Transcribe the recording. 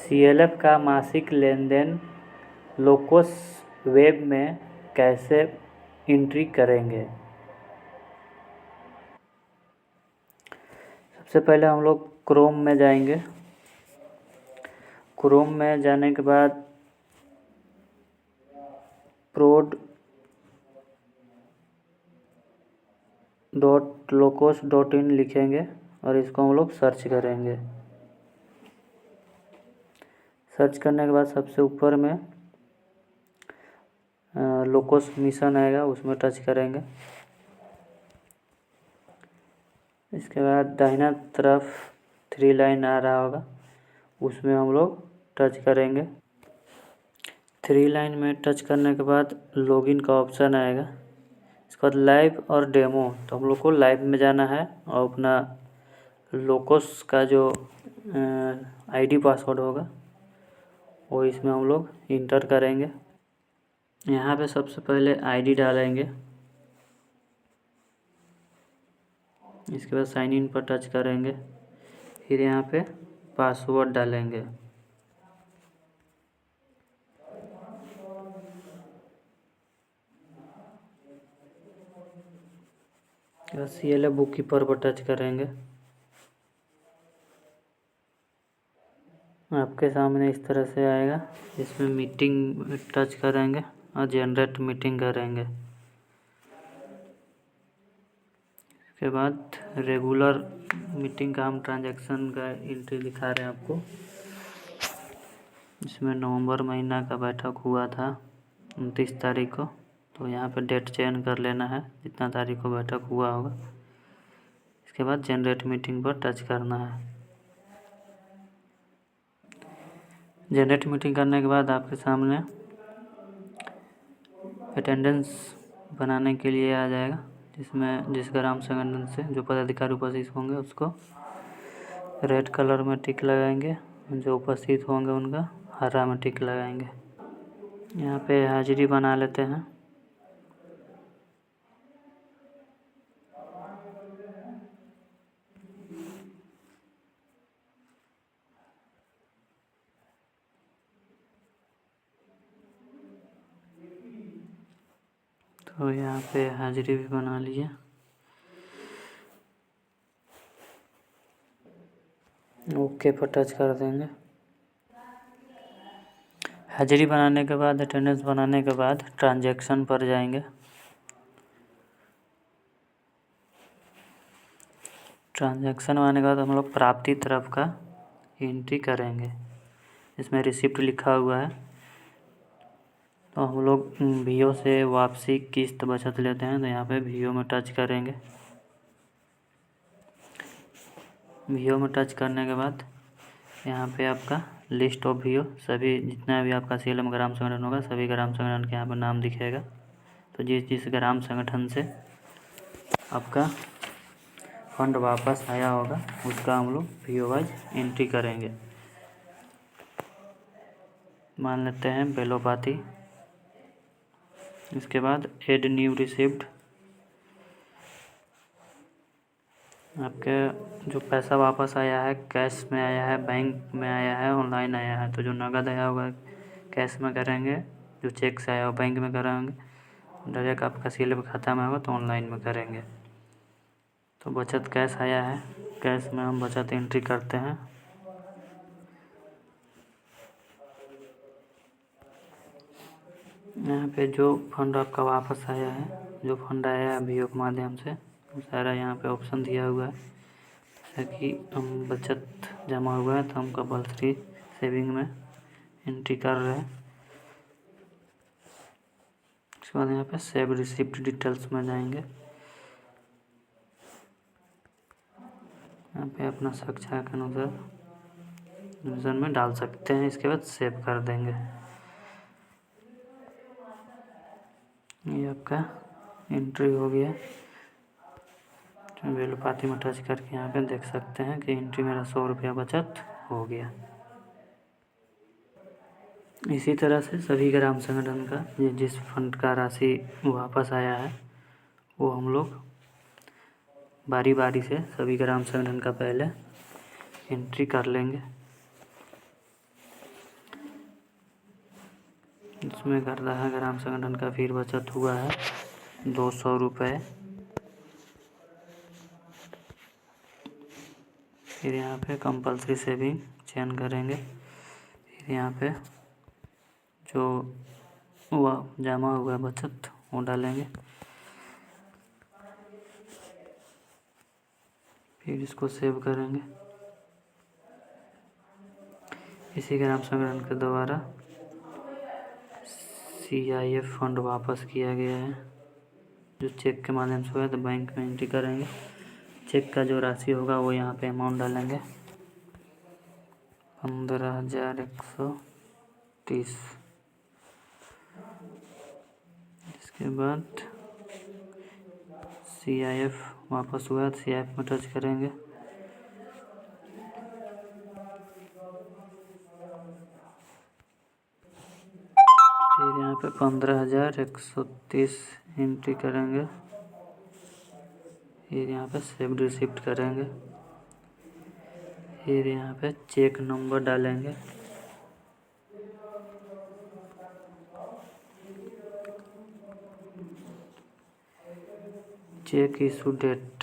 CLF का मासिक लेन then Locos web में कैसे एंट्री करेंगे। सबसे पहले हम लोग क्रोम में जाएंगे। क्रोम में जाने के बाद prod.locos.in लिखेंगे और इसको हम लोग सर्च करेंगे। सर्च करने के बाद सबसे ऊपर में लोकोस मिशन आएगा, उसमें टच करेंगे। इसके बाद दाहिना तरफ 3 लाइन आ रहा होगा, उसमें हम लोग टच करेंगे। 3 लाइन में टच करने के बाद लॉगिन का ऑप्शन आएगा। इसके बाद लाइव और डेमो, तो हम लोग को लाइव में जाना है और अपना लोकोस का जो आईडी पासवर्ड होगा वो इसमें हम लोग इंटर करेंगे। यहाँ पे सबसे पहले आईडी डालेंगे। इसके बाद साइन इन पर टच करेंगे, फिर यहाँ पे पासवर्ड डालेंगे। CLF बुक कीपर पर टच करेंगे। आपके सामने इस तरह से आएगा, इसमें मीटिंग टच करेंगे और जनरेट मीटिंग करेंगे। इसके बाद रेगुलर मीटिंग का हम ट्रांजैक्शन का एंट्री दिखा रहे हैं आपको। इसमें नवंबर महीना का बैठक हुआ था 29 तारीख को, तो यहाँ पे डेट चेंज कर लेना है जितना तारीख को बैठक हुआ होगा। इसके बाद जनरेट मीटिंग पर टच करना है। जनरेट मीटिंग करने के बाद आपके सामने अटेंडेंस बनाने के लिए आ जाएगा, जिसमें जिस ग्राम संगठन से जो पदाधिकारी उपस्थित होंगे उसको रेड कलर में टिक लगाएंगे, जो उपस्थित होंगे उनका हरा में टिक लगाएंगे। यहाँ पे हाजिरी बना लेते हैं। तो यहाँ पे हाजिरी भी बना लिए। ओके पर टच कर देंगे। हाजिरी बनाने के बाद, अटेंडेंस बनाने के बाद ट्रांजैक्शन पर जाएंगे। ट्रांजैक्शन बनाने के बाद हम लोग प्राप्ति तरफ का एंट्री करेंगे। इसमें रिसिप्ट लिखा हुआ है, तो हम लोग VO से वापसी किस्त बचत लेते हैं, तो यहाँ पे VO में टच करेंगे। VO में टच करने के बाद यहाँ पे आपका लिस्ट ऑफ VO, सभी जितना भी आपका CLF ग्राम संगठन होगा सभी ग्राम संगठन के यहाँ पर नाम दिखेगा। तो जिस ग्राम संगठन से आपका फंड वापस आया होगा उसका हम लोग VO वाइज एंट्री करेंगे। मान लेते हैं बेलोपाती। इसके बाद एड न्यू रिसिप्ट, आपके जो पैसा वापस आया है कैश में आया है, बैंक में आया है, ऑनलाइन आया है, तो जो नगद आया होगा कैश में करेंगे, जो चेक से आया हो बैंक में कराएंगे, डायरेक्ट आपका CLF खाता में होगा तो ऑनलाइन में करेंगे। तो बचत कैश आया है, कैश में हम बचत एंट्री करते हैं। यहाँ पे जो फंड आपका वापस आया है, जो फंड आया है VO के माध्यम से, सारा यहाँ पे ऑप्शन दिया हुआ है। जैसे कि हम बचत जमा हुआ है तो हम कंपल्सरी सेविंग में एंट्री कर रहे हैं। उसके बाद यहाँ पे सेव रिसिप्ट डिटेल्स में जाएंगे। यहाँ पे अपना सुरक्षा के अनुसार डिवीजन में डाल सकते हैं। इसके बाद सेव कर देंगे। ये आपका एंट्री हो गया। बेलोपाती में टच करके यहाँ पे देख सकते हैं कि एंट्री मेरा 100 रुपया बचत हो गया। इसी तरह से सभी ग्राम संगठन का जिस फंड का राशि वापस आया है वो हम लोग बारी बारी से सभी ग्राम संगठन का पहले एंट्री कर लेंगे। इसमें कर रहा है ग्राम संगठन का फिर बचत हुआ है 200 रुपये। फिर यहाँ पे कंपल्सरी सेविंग चयन करेंगे। फिर यहाँ पे जो हुआ जमा हुआ बचत वो डालेंगे। फिर इसको सेव करेंगे। इसी ग्राम संगठन के द्वारा CIF फंड वापस किया गया है, जो चेक के माध्यम से हुआ है। तो बैंक में एंट्री करेंगे। चेक का जो राशि होगा वो यहाँ पे अमाउंट डालेंगे 15,130। इसके बाद CIF वापस हुआ तो CIF में टच करेंगे। फिर यहाँ पे 15,130 एंट्री करेंगे। फिर यहाँ पे सेव रिसिप्ट करेंगे। फिर यहाँ पे चेक नंबर डालेंगे। Check issue date